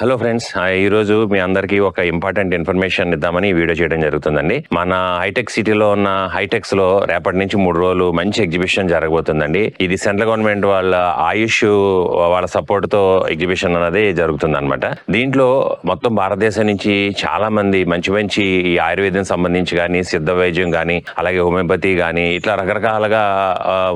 Hello friends, ఈరోజు మీ అందరికీ ఒక ఇంపార్టెంట్ ఇన్ఫర్మేషన్ ఇద్దామని ఈ వీడియో చేయడం జరుగుతుందండి. మన హైటెక్ సిటీలో ఉన్న హైటెక్స్ లో రేపటి నుంచి 3 రోజులు మంచి ఎగ్జిబిషన్ జరగబోతుందండి. ఇది సెంట్రల్ గవర్నమెంట్ వాళ్ళ ఆయుష్ వాళ్ళ సపోర్ట్ తో ఎగ్జిబిషన్ అనేది జరుగుతుంది అనమాట. దీంట్లో మొత్తం భారతదేశం నుంచి చాలా మంది మంచి మంచి ఈ ఆయుర్వేదం సంబంధించి కానీ, సిద్ధ వైద్యం కానీ, అలాగే హోమియోపతి కానీ, ఇట్లా రకరకాలుగా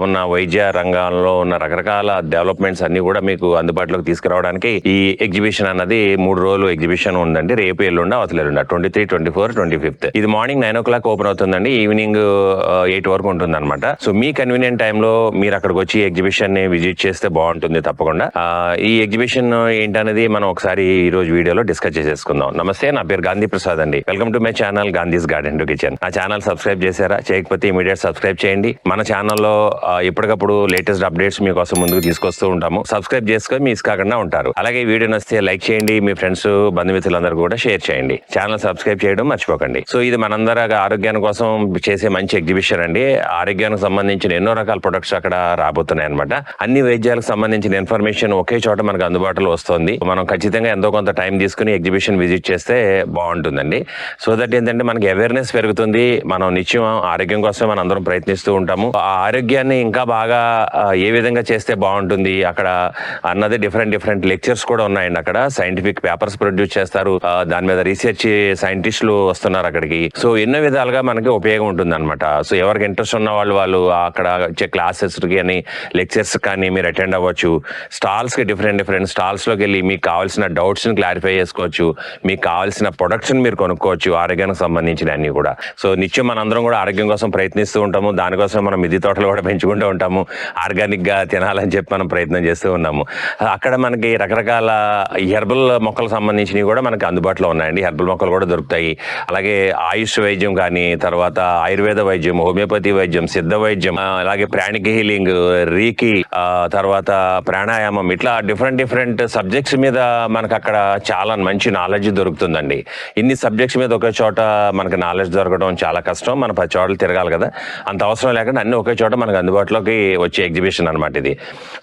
ఉన్న వైద్య రంగంలో ఉన్న రకరకాల డెవలప్మెంట్స్ అన్ని కూడా మీకు అందుబాటులోకి తీసుకురావడానికి ఈ ఎగ్జిబిషన్ అన్నది 3 రోజులు ఎగ్జిబిషన్ ఉందండి. రేపు ఎల్లుండ అవతల ఎల్లుండ 23, 24, 25. ఇది మార్నింగ్ 9 o'clock ఓపెన్ అవుతుందండి. ఈవినింగ్ 8 వరకు ఉంటుంది అనమాట. సో మీ కన్వీనియంట్ టైంలో మీరు అక్కడికి వచ్చి ఎగ్జిబిషన్ ని విజిట్ చేస్తే బాగుంటుంది తప్పకుండా. ఈ ఎగ్జిబిషన్ ఏంటనేది మనం ఒకసారి ఈ రోజు వీడియోలో డిస్కస్ చేసేసుకుందాం. నమస్తే, నా పేరు గాంధీ ప్రసాద్ అండి. Welcome to my channel Gandhi's garden to kitchen. నా ఛానల్ సబ్స్క్రైబ్ చేశారా? చేయకపోతే ఇమీడియట్ సబ్స్క్రైబ్ చేయండి. మన ఛానల్లో ఎప్పటికప్పుడు లేటెస్ట్ అప్డేట్స్ మీకోసం ముందుకు తీసుకొస్తూ ఉంటాము. సబ్స్క్రైబ్ చేసుకొని మిస్ కాకుండా ఉంటారు. అలాగే వీడియో నచ్చితే లైక్ చేయండి, మీ ఫ్రెండ్స్ బంధుమిత్రులందరూ కూడా షేర్ చేయండి. ఛానల్ సబ్స్క్రైబ్ చేయడం మర్చిపోకండి. సో ఇది మనందరి ఆరోగ్యాన్ని కోసం చేసే మంచి ఎగ్జిబిషన్ అండి. ఆరోగ్యానికి సంబంధించిన ఎన్నో రకాల ప్రొడక్ట్స్ అక్కడ రాబోతున్నాయి అనమాట. అన్ని వైద్యాలకు సంబంధించిన ఇన్ఫర్మేషన్ ఒకే చోట మనకు అందుబాటులో వస్తుంది. మనం ఖచ్చితంగా ఎంతో కొంత టైం తీసుకుని ఎగ్జిబిషన్ విజిట్ చేస్తే బాగుంటుందండి. సో దట్ ఏంటంటే మనకి అవేర్నెస్ పెరుగుతుంది. మనం నిత్యం ఆరోగ్యం కోసం మనం అందరం ప్రయత్నిస్తూ ఉంటాము. ఆ ఆరోగ్యాన్ని ఇంకా బాగా ఏ విధంగా చేస్తే బాగుంటుంది అక్కడ అన్నది డిఫరెంట్ లెక్చర్స్ కూడా ఉన్నాయండి. అక్కడ సైంటిఫిక్ పేపర్స్ ప్రొడ్యూస్ చేస్తారు. దాని మీద రీసెర్చ్ సైంటిస్టులు వస్తున్నారు అక్కడికి. సో ఎన్నో విధాలుగా మనకి ఉపయోగం ఉంటుంది అనమాట. సో ఎవరికి ఇంట్రెస్ట్ ఉన్న వాళ్ళు అక్కడ వచ్చే క్లాసెస్ కానీ, లెక్చర్స్ కానీ మీరు అటెండ్ అవ్వచ్చు. స్టాల్స్ కి డిఫరెంట్ స్టాల్స్ లోకి వెళ్ళి మీకు కావాల్సిన డౌట్స్ ని క్లారిఫై చేసుకోవచ్చు. మీకు కావాల్సిన ప్రొడక్ట్స్ ని మీరు కొనుక్కోవచ్చు, ఆరోగ్యానికి సంబంధించిన అన్ని కూడా. సో నిత్యం మనందరం కూడా ఆరోగ్యం కోసం ప్రయత్నిస్తూ ఉంటాము. దానికోసం మనం మిద్దె తోటలు కూడా పెంచుకుంటూ ఉంటాము. ఆర్గానిక్ గా తినాలని చెప్పి మనం ప్రయత్నం చేస్తూ ఉన్నాము. అక్కడ మనకి రకరకాల హెర్బల్ మొక్కలకు సంబంధించినవి కూడా మనకి అందుబాటులో ఉన్నాయండి. హెర్బల్ మొక్కలు కూడా దొరుకుతాయి. అలాగే ఆయుష్ వైద్యం కానీ, తర్వాత ఆయుర్వేద వైద్యం, హోమియోపతి వైద్యం, సిద్ధ వైద్యం, అలాగే ప్రాణిక్ హీలింగ్, రీకి, తర్వాత ప్రాణాయామం, ఇట్లా డిఫరెంట్ సబ్జెక్ట్స్ మీద మనకు అక్కడ చాలా మంచి నాలెడ్జ్ దొరుకుతుందండి. ఇన్ని సబ్జెక్ట్స్ మీద ఒకే చోట మనకి నాలెడ్జ్ దొరకడం చాలా కష్టం. మనం 10 చోట్ల తిరగాలి కదా, అంత అవసరం లేకుండా అన్ని ఒకే చోట మనకు అందుబాటులోకి వచ్చే ఎగ్జిబిషన్ అనమాట ఇది.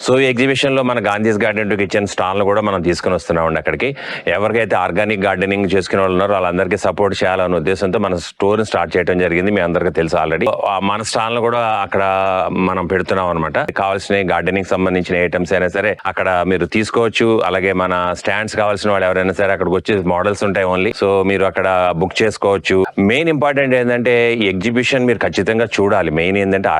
సో ఈ ఎగ్జిబిషన్ లో మన Gandhi's garden to kitchen stall కూడా మనం తీసుకుని వస్తున్నామండి అక్కడికి. ఎవరికైతే ఆర్గానిక్ గార్డెనింగ్ చేసుకునే వాళ్ళు ఉన్నారో వాళ్ళందరికీ సపోర్ట్ చేయాలనే ఉద్దేశంతో మన స్టోర్ స్టార్ట్ చేయడం జరిగింది. మీ అందరికీ తెలుసు ఆల్రెడీ. మన స్టాల్ కూడా అక్కడ మనం పెడుతున్నాం అనమాట. కావాల్సిన గార్డెనింగ్ సంబంధించిన ఐటమ్స్ అయినా సరే అక్కడ మీరు తీసుకోవచ్చు. అలాగే మన స్టాండ్స్ కావాల్సిన వాళ్ళు ఎవరైనా సరే అక్కడికి వచ్చి మోడల్స్ ఉంటాయి ఓన్లీ. సో మీరు అక్కడ బుక్ చేసుకోవచ్చు. మెయిన్ ఇంపార్టెంట్ ఏంటంటే ఈ ఎగ్జిబిషన్ మీరు ఖచ్చితంగా చూడాలి. మెయిన్ ఏంటంటే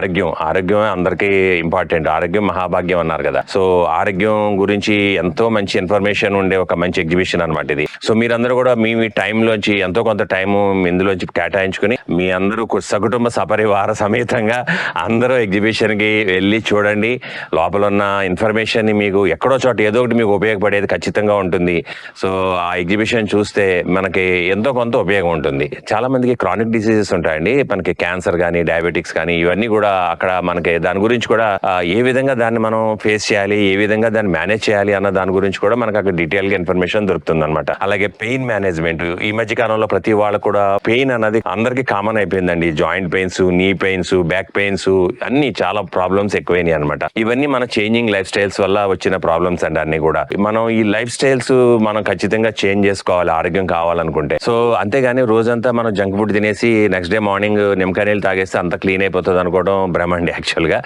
ఆరోగ్యం అందరికీ ఇంపార్టెంట్. ఆరోగ్యం మహాభాగ్యం అన్నారు కదా. సో ఆరోగ్యం గురించి ఎంతో మంచి ఇన్ఫర్మేషన్ ఉండే ఒక మంచి ఎగ్జిబిషన్ అనమాట ఇది. సో మీరందరూ కూడా మీ టైంలోంచి ఎంతో కొంత టైం ఇందులోంచి కేటాయించుకుని మీ అందరూ సకుటుంబ సపరివార సమేతంగా అందరూ ఎగ్జిబిషన్ కి వెళ్ళి చూడండి. లోపల ఉన్న ఇన్ఫర్మేషన్ ని మీకు ఎక్కడో చోట ఏదో ఒకటి మీకు ఉపయోగపడేది ఖచ్చితంగా ఉంటుంది. సో ఆ ఎగ్జిబిషన్ చూస్తే మనకి ఎంతో కొంత ఉపయోగం ఉంటుంది. చాలా మందికి క్రానిక్ డిసీజెస్ ఉంటాయండి. మనకి క్యాన్సర్ కానీ, డయాబెటిక్స్ కానీ, ఇవన్నీ కూడా అక్కడ మనకి దాని గురించి కూడా ఏ విధంగా దాన్ని మనం ఫేస్ చేయాలి, ఏ విధంగా దాన్ని మేనేజ్ చేయాలి అన్న దాని గురించి కూడా మనకు అక్కడ డీటెయిల్ గా ఇన్ఫర్మేషన్ దొరుకుతుంది అనమాట. అలాగే పెయిన్ మేనేజ్మెంట్, ఈ మధ్య కాలంలో ప్రతి వాళ్ళకు కూడా పెయిన్ అన్నది అందరికి కామన్ అయిపోయిందండి. జాయింట్ పెయిన్స్, నీ పెయిన్స్, బ్యాక్ పెయిన్స్, అన్ని చాలా ప్రాబ్లమ్స్ ఎక్కువైనాయి అనమాట. ఇవన్నీ మన చేంజింగ్ లైఫ్ స్టైల్స్ వల్ల వచ్చిన ప్రాబ్లమ్స్ అండి అన్ని కూడా. మనం ఈ లైఫ్ స్టైల్స్ మనం ఖచ్చితంగా చేంజ్ చేసుకోవాలి ఆరోగ్యం కావాలనుకుంటే. సో అంతేగాని రోజంతా మనం జంక్ ఫుడ్ తినేసి నెక్స్ట్ డే మార్నింగ్ నిమ్మకాయ నీళ్ళు తాగేస్తే అంత క్లీన్ అయిపోతుంది అనుకోవడం భ్రమండి యాక్చువల్ గా.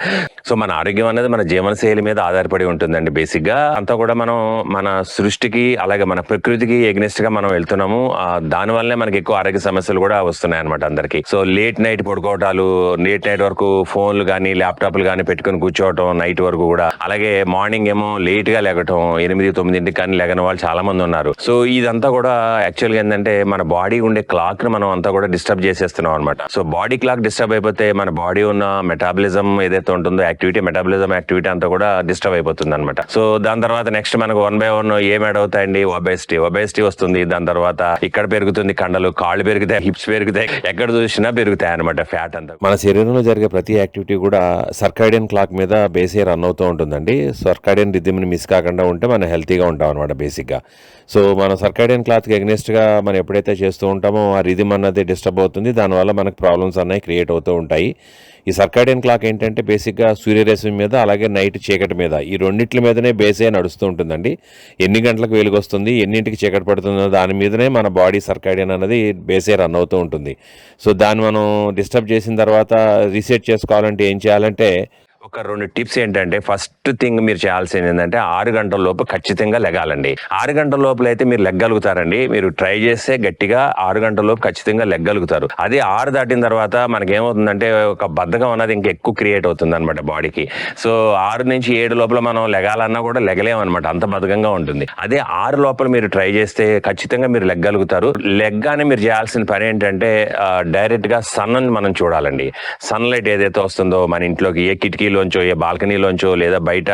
సో మన ఆరోగ్యం అనేది మన జీవనశైలి మీద ఆధారపడి ఉంటుందండి బేసిక్ గా. అంతా కూడా మనం మన సృష్టికి అలాగే మన ప్రకృతికి ఎగ్నెస్ట్ గా మనం వెళ్తున్నాము. దాని వల్లనే మనకి ఎక్కువ ఆరోగ్య సమస్యలు కూడా వస్తున్నాయి అనమాట అందరికి. సో లేట్ నైట్ పడుకోవటాలు, లేట్ నైట్ వరకు ఫోన్లు కానీ, ల్యాప్టాప్లు కానీ పెట్టుకుని కూర్చోవటం నైట్ వరకు కూడా. అలాగే మార్నింగ్ ఏమో లేట్ గా లెగటం, 8-9 కానీ లెగని వాళ్ళు చాలా మంది ఉన్నారు. సో ఇదంతా కూడా యాక్చువల్ గా ఏంటంటే మన బాడీ ఉండే క్లాక్ ని మనం అంతా కూడా డిస్టర్బ్ చేసేస్తున్నాం అనమాట. సో బాడీ క్లాక్ డిస్టర్బ్ అయిపోతే మన బాడీ ఉన్న మెటాబలిజం ఏదైతే ఉంటుందో మెటాబలిజం యాక్టివిటీ అంతా కూడా డిస్టర్బ్ అయిపోతుంది అనమాట. సో దాని తర్వాత నెక్స్ట్ మనకు 1 by 1 ఏం యాడ్ అవుతాయండి? ఒబేసిటీ వస్తుంది. దాని తర్వాత ఇక్కడ పెరుగుతుంది కండలు, కాళ్ళు పెరుగుతాయి, హిప్స్ పెరుగుతాయి, ఎక్కడ చూసినా పెరుగుతాయి అనమాట ఫ్యాట్ అంతా. మన శరీరంలో జరిగే ప్రతి యాక్టివిటీ కూడా సర్కాడియన్ క్లాక్ మీద బేస్ రన్ అవుతూ ఉంటుందండి. సర్కాడియన్ రిథమ్ ని మిస్ కాకుండా ఉంటే మనం హెల్తీగా ఉంటాం అనమాట బేసిక్ గా. సో మన సర్కాడియన్ క్లాత్కి అగెనిస్ట్గా మనం ఎప్పుడైతే చేస్తూ ఉంటామో ఆ రిథమ్ అన్నది డిస్టర్బ్ అవుతుంది, దానివల్ల మనకు ప్రాబ్లమ్స్ అన్నవి క్రియేట్ అవుతూ ఉంటాయి. ఈ సర్కాడియన్ క్లాక్ ఏంటంటే బేసిక్గా సూర్యరశ్మి మీద అలాగే నైట్ చీకటి మీద ఈ రెండింటి మీదనే బేసే నడుస్తూ ఉంటుందండి. ఎన్ని గంటలకు వెలుగు వస్తుంది, ఎన్నింటికి చీకటి పడుతుందో దాని మీదనే మన బాడీ సర్కాడియన్ అన్నది బేసే రన్ అవుతూ ఉంటుంది. సో దాన్ని మనం డిస్టర్బ్ చేసిన తర్వాత రీసెట్ చేసుకోవాలంటే ఏం చేయాలంటే ఒక 2 టిప్స్ ఏంటంటే, ఫస్ట్ థింగ్ మీరు చేయాల్సింది ఏంటంటే 6 గంటల లోపు ఖచ్చితంగా లెగాలండి. 6 గంటల లోపల అయితే మీరు లెగ్గలుగుతారండి. మీరు ట్రై చేస్తే గట్టిగా 6 గంటల లోపు ఖచ్చితంగా లెగ్గలుగుతారు. అదే 6 దాటిన తర్వాత మనకేమవుతుందంటే ఒక బద్ధకం అన్నది ఇంకా ఎక్కువ క్రియేట్ అవుతుంది అనమాట బాడీకి. సో 6 నుంచి 7 లోపల మనం లెగాలన్నా కూడా లెగలేమన్నమాట, అంత బద్ధకంగా ఉంటుంది. అదే 6 లోపల మీరు ట్రై చేస్తే ఖచ్చితంగా మీరు లెగ్గలుగుతారు. లెగ్గానే మీరు చేయాల్సిన పని ఏంటంటే డైరెక్ట్గా సన్ మనం చూడాలండి. సన్లైట్ ఏదైతే వస్తుందో మన ఇంట్లోకి, ఏ కిటికీలోంచో ఏ బాల్కనీలోంచో లేదా బయట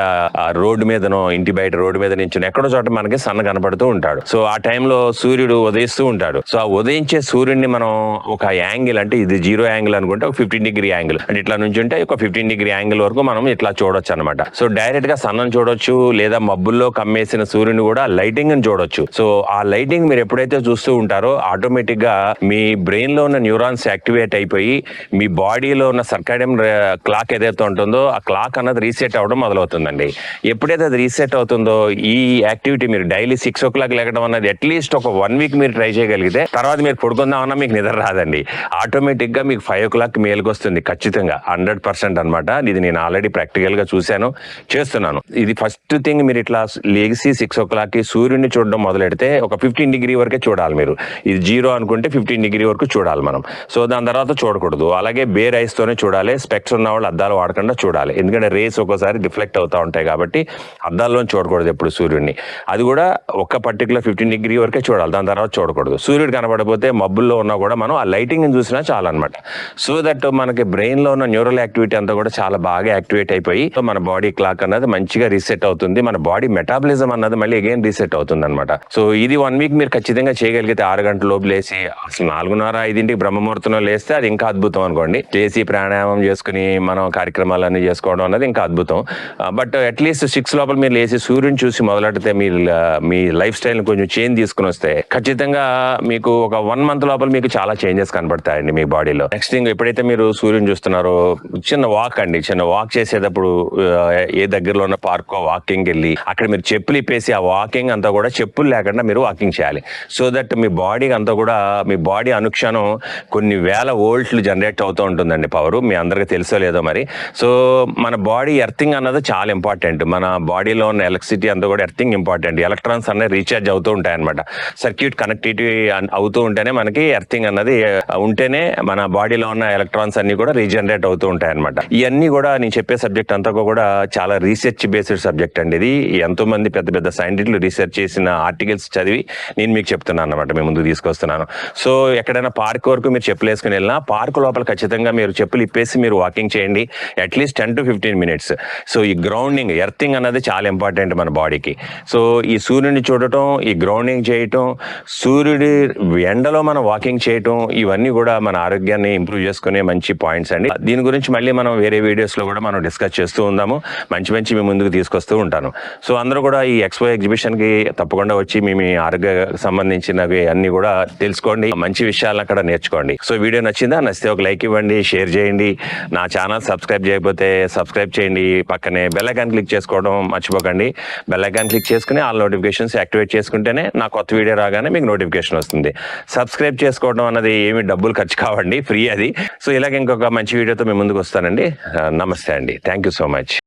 రోడ్డు మీదనో, ఇంటి బయట రోడ్డు మీద నుంచి ఎక్కడో చోట మనకి సన్న కనపడుతూ ఉంటాడు. సో ఆ టైంలో సూర్యుడు ఉదయిస్తూ ఉంటాడు. సో ఆ ఉదయించే సూర్యుడిని మనం ఒక యాంగిల్, అంటే ఇది 0 యాంగిల్ అనుకుంటే ఒక 15 డిగ్రీ యాంగిల్, అంటే ఇట్లా నుంచి ఉంటే ఒక 15 డిగ్రీ యాంగిల్ వరకు మనం ఇట్లా చూడొచ్చు అనమాట. సో డైరెక్ట్ గా సన్నను చూడొచ్చు, లేదా మబ్బుల్లో కమ్మేసిన సూర్యుని కూడా లైటింగ్ ని చూడొచ్చు. సో ఆ లైటింగ్ మీరు ఎప్పుడైతే చూస్తూ ఉంటారో ఆటోమేటిక్ గా మీ బ్రెయిన్ లో ఉన్న న్యూరాన్స్ యాక్టివేట్ అయిపోయి మీ బాడీలో ఉన్న సర్కాడియం క్లాక్ ఏదైతే ఉంటుందో ఆ క్లాక్ అన్నది రీసెట్ అవ్వడం మొదలవుతుందండి. ఎప్పుడైతే అది రీసెట్ అవుతుందో ఈ యాక్టివిటీ మీరు డైలీ 6 o'clock లెగడం అన్నది అట్లీస్ట్ ఒక 1 week మీరు ట్రై చేయగలిగితే తర్వాత మీరు పడుకుందామన్నా మీకు నిద్ర రాదండి. ఆటోమేటిక్ గా మీకు 5 o'clock మేలుకు వస్తుంది ఖచ్చితంగా, 100% అనమాట. ఇది నేను ఆల్రెడీ ప్రాక్టికల్ గా చూశాను, చేస్తున్నాను. ఇది ఫస్ట్ థింగ్. మీరు ఇట్లా లేచి 6 o'clock కి సూర్యుడిని చూడడం మొదలెడితే ఒక 15 డిగ్రీ వరకే చూడాలి మీరు. ఇది 0 అనుకుంటే 15 డిగ్రీ వరకు చూడాలి మనం. సో దాని తర్వాత చూడకూడదు. అలాగే బేర్ ఐస్ తోనే చూడాలి. స్పెక్స్ ఉన్న వాళ్ళు అద్దాలు వాడకుండా చూడాలి, ఎందుకంటే రేస్ ఒక్కోసారి రిఫ్లెక్ట్ అవుతూ ఉంటాయి కాబట్టి అద్దాల్లో చూడకూడదు ఎప్పుడు సూర్యుడిని. అది కూడా ఒక పర్టికులర్ 15 డిగ్రీ వరకే చూడాలి, దాని తర్వాత చూడకూడదు. సూర్యుడు కనబడకపోతే మబ్బుల్లో ఉన్నా కూడా మనం ఆ లైటింగ్ చూసినా చాలన్నమాట. సో దట్ మనకి బ్రెయిన్ లో ఉన్న న్యూరల్ యాక్టివిటీ అంతా కూడా చాలా బాగా యాక్టివేట్ అయిపోయి మన బాడీ క్లాక్ అన్నది మంచిగా రీసెట్ అవుతుంది. మన బాడీ మెటాబలిజం అన్నది మళ్ళీ అగైన్ రీసెట్ అవుతుంది అనమాట. సో ఇది 1 week మీరు ఖచ్చితంగా చేయగలిగితే 6 గంటల లోపు లేసి, అసలు 4:30-5 బ్రహ్మముహూర్తంలో లేస్తే అది ఇంకా అద్భుతం అనుకోండి. చేసి ప్రాణాయామం చేసుకుని మనం కార్యక్రమాలన్నీ చేసుకోవడం అన్నది ఇంకా అద్భుతం. బట్ అట్లీస్ట్ 6 లోపల మీరు లేచి సూర్యుని చూసి మొదలెడితే మీ లైఫ్ స్టైల్ కొంచెం చేంజ్ తీసుకుని వస్తే ఖచ్చితంగా మీకు ఒక 1 month లోపల మీకు చాలా చేంజెస్ కనబడతాయండి మీ బాడీలో. నెక్స్ట్ థింగ్, ఎప్పుడైతే మీరు సూర్యుని చూస్తున్నారో చిన్న వాక్ చేసేటప్పుడు ఏ దగ్గరలో ఉన్న పార్క్ వాకింగ్ వెళ్ళి అక్కడ మీరు చెప్పులు ఇప్పేసి ఆ వాకింగ్ అంతా కూడా చెప్పులు లేకుండా మీరు వాకింగ్ చేయాలి. సో దట్ మీ బాడీ అంతా కూడా, మీ బాడీ అనుక్షణం కొన్ని వేల వోల్ట్లు జనరేట్ అవుతూ ఉంటుందండి పవర్. మీ అందరికీ తెలుసో లేదో మరి. సో మన బాడీ ఎర్తింగ్ అన్నది చాలా ఇంపార్టెంట్. మన బాడీలో ఉన్న ఎలక్ట్రిసిటీ అంతా కూడా ఎర్తింగ్ ఇంపార్టెంట్. ఎలక్ట్రాన్స్ అనేది రీఛార్జ్ అవుతూ ఉంటాయి అనమాట. సర్క్యూట్ కనెక్టివిటీ అవుతూ ఉంటేనే మనకి ఎర్తింగ్ అన్నది ఉంటేనే మన బాడీలో ఉన్న ఎలక్ట్రాన్స్ అన్ని కూడా రీజనరేట్ అవుతూ ఉంటాయి అనమాట. ఇవన్నీ కూడా నేను చెప్పే సబ్జెక్ట్ అంతా కూడా చాలా రీసెర్చ్ బేస్డ్ సబ్జెక్ట్ అండి. ఇది ఎంతో మంది పెద్ద పెద్ద సైంటిస్టులు రీసెర్చ్ చేసిన ఆర్టికల్స్ చదివి నేను మీకు చెప్తున్నాను అనమాట, మీ ముందుకు తీసుకొస్తున్నాను. సో ఎక్కడైనా పార్క్ వరకు మీరు చెప్పులు వేసుకుని వెళ్ళినా పార్క్ లోపల ఖచ్చితంగా మీరు చెప్పులు ఇప్పేసి మీరు వాకింగ్ చేయండి, అట్లీస్ట్ 10 to 15 minutes. సో ఈ గ్రౌండింగ్, ఎర్తింగ్ అన్నది చాలా ఇంపార్టెంట్ మన బాడీకి. సో ఈ సూర్యుడిని చూడటం, ఈ గ్రౌండింగ్ చేయటం, సూర్యుడి ఎండలో మనం వాకింగ్ చేయటం, ఇవన్నీ కూడా మన ఆరోగ్యాన్ని ఇంప్రూవ్ చేసుకునే మంచి పాయింట్స్ అండి. దీని గురించి మళ్ళీ మనం వేరే వీడియోస్ లో కూడా మనం డిస్కస్ చేస్తూ ఉందాము. మంచి మంచి మీ ముందుకు తీసుకొస్తూ ఉంటాను. సో అందరూ కూడా ఈ ఎక్స్పో ఎగ్జిబిషన్ కి తప్పకుండా వచ్చి మీ ఆరోగ్య సంబంధించినవి అన్ని కూడా తెలుసుకోండి, మంచి విషయాలను అక్కడ నేర్చుకోండి. సో వీడియో నచ్చితే ఒక లైక్ ఇవ్వండి, షేర్ చేయండి. నా ఛానల్ సబ్స్క్రైబ్ చేయకపోతే సబ్స్క్రైబ్ చేయండి. పక్కనే బెల్ ఐకాన్ క్లిక్ చేసుకోవడం మర్చిపోకండి. బెల్ ఐకాన్ క్లిక్ చేసుకుని ఆల్ నోటిఫికేషన్స్ యాక్టివేట్ చేసుకుంటేనే నా కొత్త వీడియో రాగానే మీకు నోటిఫికేషన్ వస్తుంది. సబ్స్క్రైబ్ చేసుకోవడం అన్నది ఏమి డబ్బులు ఖర్చు కావండి, ఫ్రీ అది. సో ఇలాగ ఇంకొక మంచి వీడియోతో మీ ముందుకు వస్తానండి. నమస్తే అండి. Thank you so much.